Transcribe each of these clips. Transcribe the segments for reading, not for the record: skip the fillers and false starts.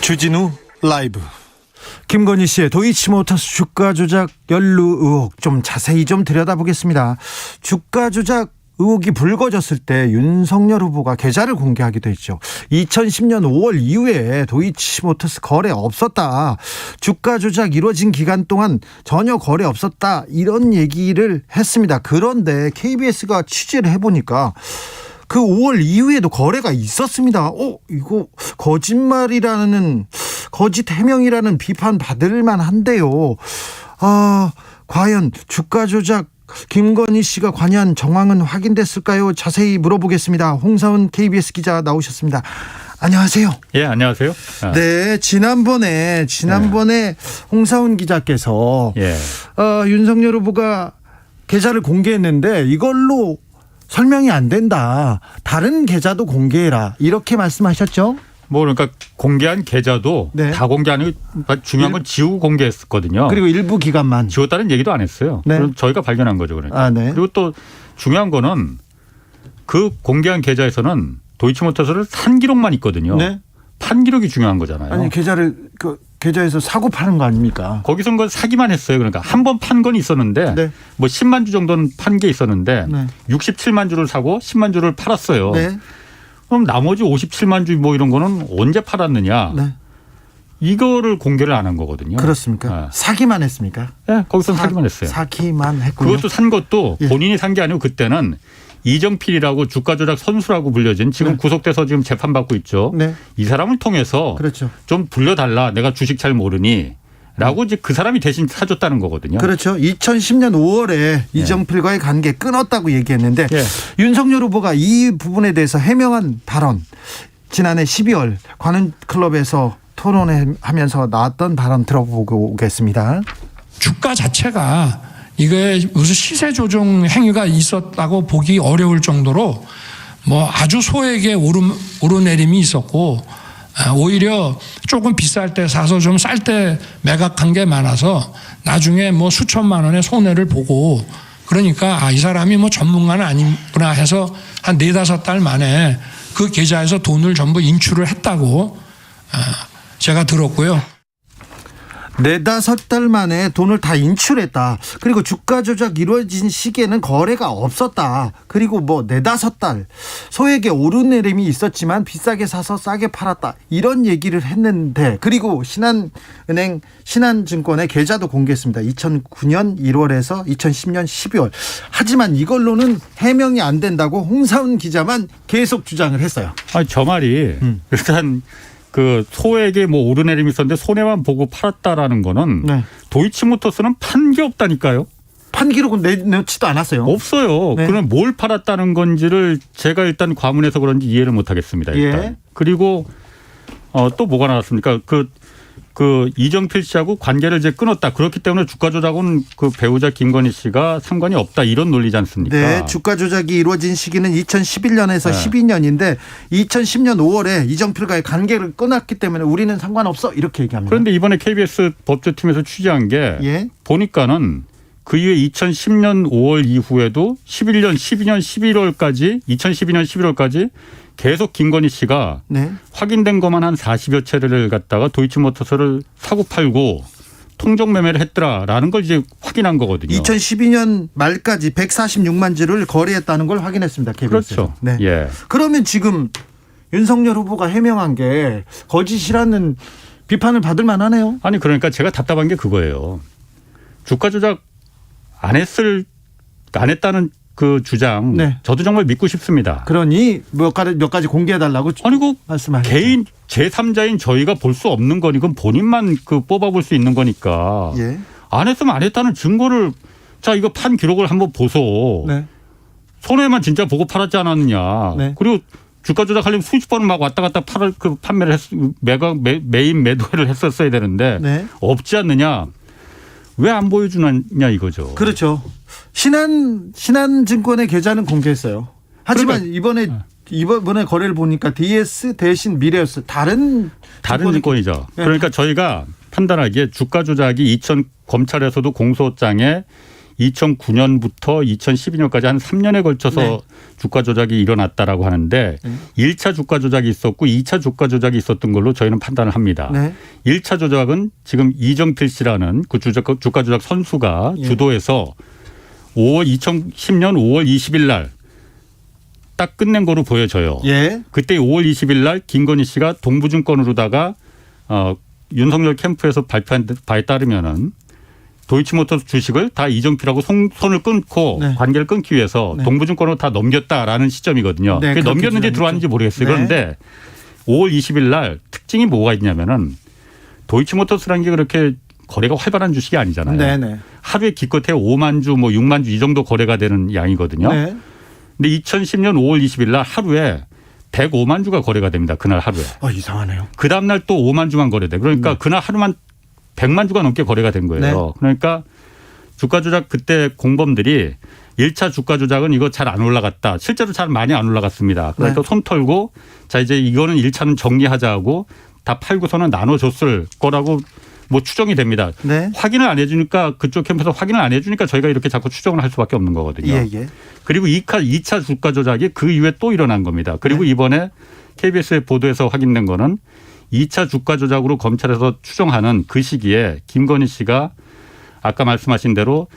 주진우 라이브. 김건희 씨의 도이치모터스 주가 조작 연루 의혹 좀 자세히 좀 들여다보겠습니다. 주가 조작 의혹이 불거졌을 때 윤석열 후보가 계좌를 공개하기도 했죠. 2010년 5월 이후에 도이치모터스 거래 없었다. 주가 조작 이루어진 기간 동안 전혀 거래 없었다. 이런 얘기를 했습니다. 그런데 KBS가 취재를 해보니까 그 5월 이후에도 거래가 있었습니다. 이거 거짓말이라는, 거짓 해명이라는 비판 받을 만한데요. 과연 주가 조작 김건희 씨가 관여한 정황은 확인됐을까요? 자세히 물어보겠습니다. 홍사훈 KBS 기자 나오셨습니다. 안녕하세요. 예, 안녕하세요. 네, 지난번에 홍사훈 기자께서 윤석열 후보가 계좌를 공개했는데 이걸로 설명이 안 된다. 다른 계좌도 공개해라. 이렇게 말씀하셨죠? 그러니까 공개한 계좌도 다 공개 안 하고 중요한 건 지우고 공개했었거든요. 그리고 일부 기간만. 지웠다는 얘기도 안 했어요. 네. 그럼 저희가 발견한 거죠. 그러니까. 그리고 또 중요한 거는 그 공개한 계좌에서는 도이치모터스를 산 기록만 있거든요. 네. 판 기록이 중요한 거잖아요. 아니, 계좌에서 사고 파는 거 아닙니까? 거기서는 건 사기만 했어요. 그러니까 한 번 판 건 있었는데 10만 주 정도는 판 게 있었는데 67만 주를 사고 10만 주를 팔았어요. 네. 그럼 나머지 57만 주 이런 거는 언제 팔았느냐. 네. 이거를 공개를 안 한 거거든요. 그렇습니까? 사기만 했습니까? 네, 거기서는 사기만 했어요. 사기만 했군요. 그것도 산 것도 본인이 산 게 아니고 그때는 이정필이라고 주가 조작 선수라고 불려진 지금 구속돼서 지금 재판받고 있죠. 네. 이 사람을 통해서 그렇죠. 좀 불려달라. 내가 주식 잘 모르니. 라고 이제 그 사람이 대신 사줬다는 거거든요. 그렇죠. 2010년 5월에 이정필과의 관계 끊었다고 얘기했는데 윤석열 후보가 이 부분에 대해서 해명한 발언, 지난해 12월 관훈클럽에서 토론하면서 나왔던 발언 들어보고 오겠습니다. 주가 자체가 이게 무슨 시세 조정 행위가 있었다고 보기 어려울 정도로 아주 소액의 오르내림이 있었고, 오히려 조금 비쌀 때 사서 좀 쌀 때 매각한 게 많아서 나중에 수천만 원의 손해를 보고, 그러니까 이 사람이 전문가는 아니구나 해서 한 4-5달 만에 그 계좌에서 돈을 전부 인출을 했다고 제가 들었고요. 4-5달 만에 돈을 다 인출했다. 그리고 주가 조작 이루어진 시기에는 거래가 없었다. 그리고 4-5달 소액의 오르내림이 있었지만 비싸게 사서 싸게 팔았다. 이런 얘기를 했는데, 그리고 신한은행 신한증권의 계좌도 공개했습니다. 2009년 1월에서 2010년 12월. 하지만 이걸로는 해명이 안 된다고 홍사훈 기자만 계속 주장을 했어요. 저 말이 일단 그 소액의 오르내림이 있었는데 손해만 보고 팔았다라는 거는 도이치모터스는 판 게 없다니까요. 판 기록은 내놓지도 않았어요. 없어요. 그럼 뭘 팔았다는 건지를 제가 일단 과문해서 그런지 이해를 못 하겠습니다. 일단. 그리고 또 뭐가 나왔습니까? 그 이정필 씨하고 관계를 이제 끊었다. 그렇기 때문에 주가 조작은 그 배우자 김건희 씨가 상관이 없다. 이런 논리지 않습니까? 네, 주가 조작이 이루어진 시기는 2011년에서 12년인데 2010년 5월에 이정필과의 관계를 끊었기 때문에 우리는 상관없어 이렇게 얘기합니다. 그런데 이번에 KBS 법조팀에서 취재한 게 보니까는 그 이후에 2010년 5월 이후에도 11년, 12년 11월까지 2012년 11월까지 계속 김건희 씨가 확인된 것만 한 40여 채를 갖다가 도이치모터스를 사고 팔고 통정 매매를 했더라라는 걸 이제 확인한 거거든요. 2012년 말까지 146만 주를 거래했다는 걸 확인했습니다. KBS. 그렇죠. 그러면 지금 윤석열 후보가 해명한 게 거짓이라는 비판을 받을 만하네요. 아니, 그러니까 제가 답답한 게 그거예요. 주가 조작 안 했다는 그 주장, 저도 정말 믿고 싶습니다. 그러니 몇 가지 공개해달라고 말씀하셨죠. 개인 제3자인 저희가 볼 수 없는 거니, 그건 본인만 뽑아볼 수 있는 거니까. 안 했으면 안 했다는 증거를, 자, 이거 판 기록을 한번 보소. 손해만 진짜 보고 팔았지 않았느냐. 그리고 주가 조작하려면 수십 번을 막 왔다 갔다 판매를 매입 매도를 했었어야 되는데 없지 않느냐. 왜 안 보여주느냐 이거죠. 그렇죠. 신한증권의 계좌는 공개했어요. 하지만 이번에 거래를 보니까 DS 대신 미래였어. 다른 증권이죠. 그러니까 저희가 판단하기에 주가 조작이 검찰에서도 공소장에 2009년부터 2012년까지 한 3년에 걸쳐서 네. 주가 조작이 일어났다라고 하는데 1차 주가 조작이 있었고 2차 주가 조작이 있었던 걸로 저희는 판단을 합니다. 네. 1차 조작은 지금 이정필 씨라는 그 주가 조작 선수가 예. 주도해서 2010년 5월 20일 날 딱 끝낸 거로 보여져요. 예. 그때 5월 20일 날 김건희 씨가 동부증권으로다가 윤석열 캠프에서 발표한 바에 따르면은 도이치모터스 주식을 다 이정필하고 손을 끊고 네. 관계를 끊기 위해서 네. 동부증권으로 다 넘겼다라는 시점이거든요. 네, 그게 그렇게 넘겼는지 주장했죠. 들어왔는지 모르겠어요. 네. 그런데 5월 20일 날 특징이 뭐가 있냐면은 도이치모터스라는 게 그렇게 거래가 활발한 주식이 아니잖아요. 네네. 하루에 기껏해 5만 주, 뭐 6만 주 이 정도 거래가 되는 양이거든요. 네. 근데 2010년 5월 20일 날 하루에 105만 주가 거래가 됩니다. 그날 하루에. 이상하네요. 그 다음날 또 5만 주만 거래돼. 그러니까 그날 하루만 100만 주가 넘게 거래가 된 거예요. 네. 그러니까 주가 조작 그때 공범들이 1차 주가 조작은 이거 잘 안 올라갔다. 실제로 잘 많이 안 올라갔습니다. 그래서 네. 손 털고 자 이제 이거는 1차는 정리하자고 다 팔고서는 나눠줬을 거라고 뭐 추정이 됩니다. 네. 확인을 안 해주니까 그쪽 캠프에서 확인을 안 해주니까 저희가 이렇게 자꾸 추정을 할 수밖에 없는 거거든요. 예, 예. 그리고 2차 주가 조작이 그 이후에 또 일어난 겁니다. 그리고 네. 이번에 KBS의 보도에서 확인된 거는 2차 주가 조작으로 검찰에서 추정하는 그 시기에 김건희 씨가 아까 말씀하신 대로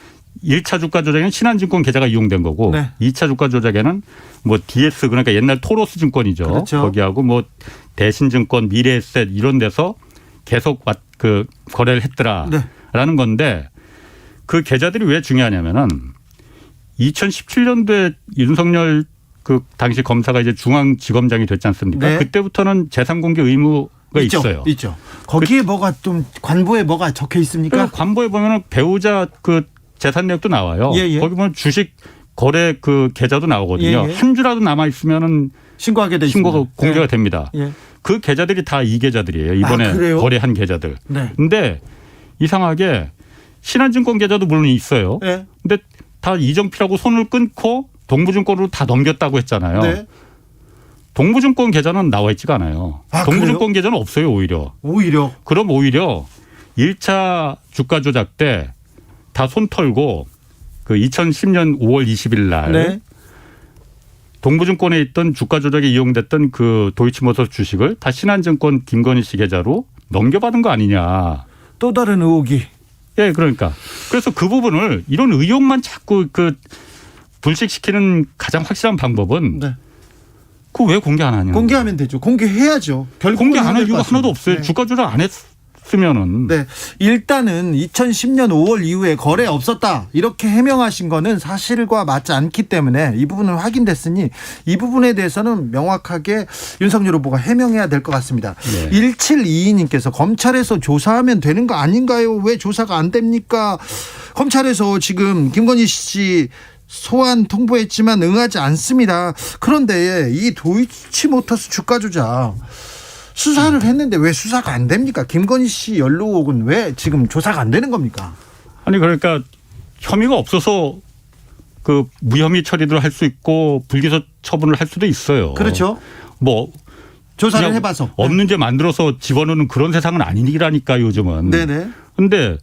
1차 주가 조작에는 신한증권 계좌가 이용된 거고 네. 2차 주가 조작에는 뭐 DS 그러니까 옛날 토로스 증권이죠. 그렇죠. 거기하고 뭐 대신증권, 미래에셋 이런 데서 계속 그 거래를 했더라라는 네. 건데 그 계좌들이 왜 중요하냐면은 2017년도에 윤석열 그 당시 검사가 이제 중앙지검장이 됐지 않습니까? 네. 그때부터는 재산 공개 의무가 있죠. 있어요. 있죠. 거기에 뭐가 좀 관보에 뭐가 적혀 있습니까? 그러니까 관보에 보면은 배우자 그 재산 내역도 나와요. 예, 예. 거기 보면 주식 거래 그 계좌도 나오거든요. 예, 예. 한 주라도 남아 있으면은 신고하게 돼 있습니다. 신고가 공개가 네. 됩니다. 예. 그 계좌들이 다 이 계좌들이에요. 이번에 그래요? 거래한 계좌들. 네. 근데 이상하게 신한증권 계좌도 물론 있어요. 네. 근데 다 이정필하고 손을 끊고 동부증권으로 다 넘겼다고 했잖아요. 네. 동부증권 계좌는 나와 있지가 않아요. 동부증권 계좌는 없어요, 오히려. 오히려. 그럼 오히려 1차 주가 조작 때 다 손 털고 그 2010년 5월 20일 날 네. 동부증권에 있던 주가 조작에 이용됐던 그 도이치모터스 주식을 다 신한증권 김건희 씨 계좌로 넘겨받은 거 아니냐. 또 다른 의혹이. 예, 그러니까. 그래서 그 부분을 이런 의혹만 자꾸 그 불식시키는 가장 확실한 방법은 네. 그거 왜 공개 안 하냐. 공개하면 되죠. 공개해야죠. 공개 안 할 이유가 하나도 없어요. 네. 주가 조작 안 했으면은. 네. 일단은 2010년 5월 이후에 거래 없었다. 이렇게 해명하신 거는 사실과 맞지 않기 때문에 이 부분은 확인됐으니 이 부분에 대해서는 명확하게 윤석열 후보가 해명해야 될 것 같습니다. 네. 1722님께서 검찰에서 조사하면 되는 거 아닌가요? 왜 조사가 안 됩니까? 검찰에서 지금 김건희 씨 소환 통보했지만 응하지 않습니다. 그런데 이 도이치모터스 주가 조작 수사를 했는데 왜 수사가 안 됩니까? 김건희 씨 연루 의혹은 왜 지금 조사가 안 되는 겁니까? 아니 그러니까 혐의가 없어서 그 무혐의 처리를 할 수 있고 불기소 처분을 할 수도 있어요. 그렇죠. 뭐 조사를 그냥 해봐서. 없는 죄 만들어서 집어넣는 그런 세상은 아니라니까 요즘은. 네네. 근데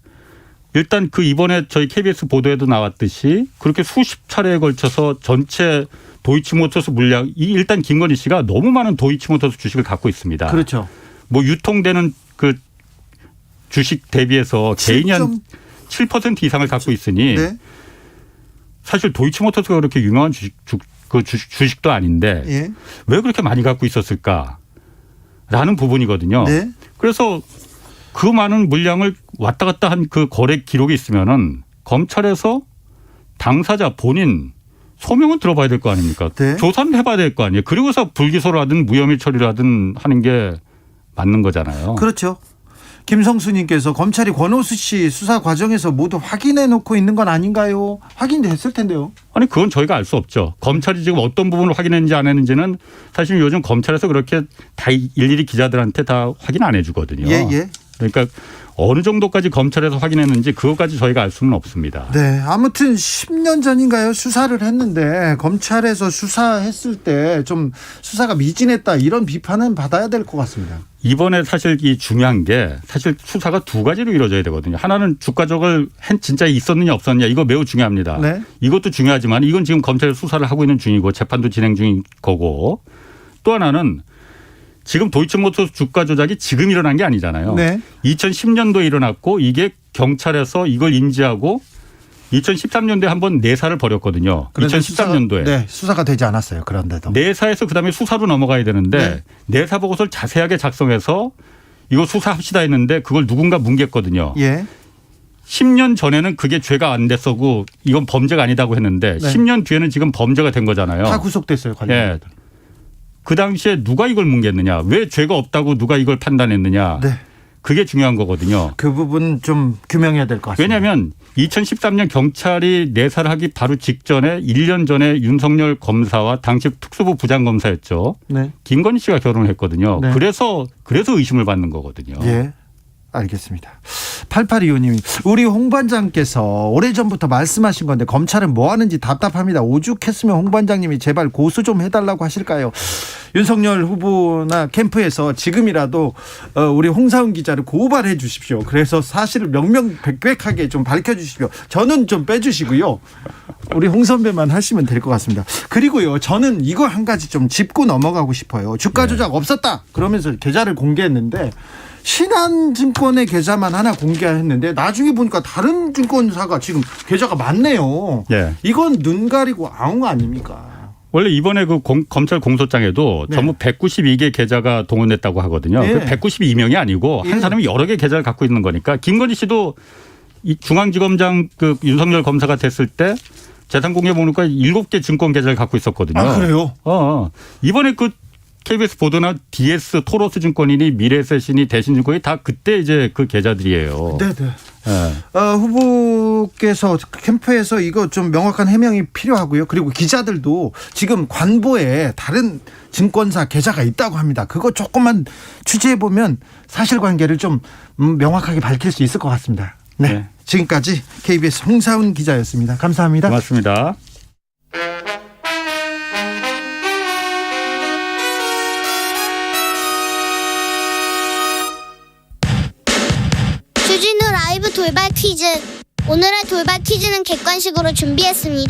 일단 그 이번에 저희 KBS 보도에도 나왔듯이 그렇게 수십 차례에 걸쳐서 전체 도이치모터스 물량 일단 김건희 씨가 너무 많은 도이치모터스 주식을 갖고 있습니다. 그렇죠. 뭐 유통되는 그 주식 대비해서 개인이 한 7% 이상을 갖고 있으니 네. 사실 도이치모터스가 그렇게 유명한 주식도 아닌데 예. 왜 그렇게 많이 갖고 있었을까라는 부분이거든요. 네. 그래서 그 많은 물량을 왔다 갔다 한 그 거래 기록이 있으면은 검찰에서 당사자 본인 소명은 들어봐야 될 거 아닙니까? 네. 조사는 해봐야 될 거 아니에요. 그리고서 불기소를 하든 무혐의 처리를 하든 하는 게 맞는 거잖아요. 그렇죠. 김성수님께서 검찰이 권오수 씨 수사 과정에서 모두 확인해 놓고 있는 건 아닌가요? 확인됐을 텐데요. 아니 그건 저희가 알 수 없죠. 검찰이 지금 어떤 부분을 확인했는지 안 했는지는 사실 요즘 검찰에서 그렇게 다 일일이 기자들한테 다 확인 안 해주거든요. 예, 예. 그러니까 어느 정도까지 검찰에서 확인했는지 그것까지 저희가 알 수는 없습니다. 네, 아무튼 10년 전인가요? 수사를 했는데 검찰에서 수사했을 때 좀 수사가 미진했다 이런 비판은 받아야 될 것 같습니다. 이번에 사실 이 중요한 게 사실 수사가 두 가지로 이루어져야 되거든요. 하나는 주가 조작을 진짜 있었느냐 없었느냐 이거 매우 중요합니다. 네. 이것도 중요하지만 이건 지금 검찰이 수사를 하고 있는 중이고 재판도 진행 중인 거고 또 하나는 지금 도이치모터스 주가 조작이 지금 일어난 게 아니잖아요. 네. 2010년도에 일어났고 이게 경찰에서 이걸 인지하고 2013년도에 한번 내사를 벌였거든요. 2013년도에. 수사가 되지 않았어요. 그런데도. 내사에서 그다음에 수사로 넘어가야 되는데 내사 보고서를 자세하게 작성해서 이거 수사합시다 했는데 그걸 누군가 뭉갰거든요. 예. 10년 전에는 그게 죄가 안 됐었고 이건 범죄가 아니다고 했는데 10년 뒤에는 지금 범죄가 된 거잖아요. 다 구속됐어요. 관련. 예. 그 당시에 누가 이걸 뭉갰느냐. 왜 죄가 없다고 누가 이걸 판단했느냐. 네. 그게 중요한 거거든요. 그 부분 좀 규명해야 될 것 같습니다. 왜냐하면 2013년 경찰이 내사를 하기 바로 직전에 1년 전에 윤석열 검사와 당시 특수부 부장검사였죠. 네. 김건희 씨가 결혼을 했거든요. 네. 그래서 의심을 받는 거거든요. 예. 알겠습니다. 8825님이 우리 홍 반장께서 오래전부터 말씀하신 건데 검찰은 뭐 하는지 답답합니다. 오죽했으면 홍 반장님이 제발 고소 좀 해달라고 하실까요? 윤석열 후보나 캠프에서 지금이라도 우리 홍사훈 기자를 고발해 주십시오. 그래서 사실을 명명백백하게 좀 밝혀주십시오. 저는 좀 빼주시고요. 우리 홍 선배만 하시면 될 것 같습니다. 그리고요, 저는 이거 한 가지 좀 짚고 넘어가고 싶어요. 주가 조작 없었다 그러면서 계좌를 공개했는데 신한증권의 계좌만 하나 공개했는데 나중에 보니까 다른 증권사가 지금 계좌가 많네요. 예. 이건 눈 가리고 아웅 아닙니까? 원래 이번에 그 검찰 공소장에도 네. 전부 192개 계좌가 동원됐다고 하거든요. 네. 192명이 아니고 한 사람이 여러 개 계좌를 갖고 있는 거니까 김건희 씨도 이 중앙지검장 그 윤석열 검사가 됐을 때 재산 공개 보니까 7개 증권 계좌를 갖고 있었거든요. 아, 그래요? 이번에 그 KBS 보도나 DS 토로스 증권이니 미래에셋이니 대신증권이 다 그때 이제 그 계좌들이에요. 네네. 네. 후보께서 캠프에서 이거 좀 명확한 해명이 필요하고요. 그리고 기자들도 지금 관보에 다른 증권사 계좌가 있다고 합니다. 그거 조금만 취재해 보면 사실관계를 좀 명확하게 밝힐 수 있을 것 같습니다. 네. 지금까지 KBS 홍사훈 기자였습니다. 감사합니다. 고맙습니다. 주진우 라이브 돌발 퀴즈. 오늘의 돌발 퀴즈는 객관식으로 준비했습니다.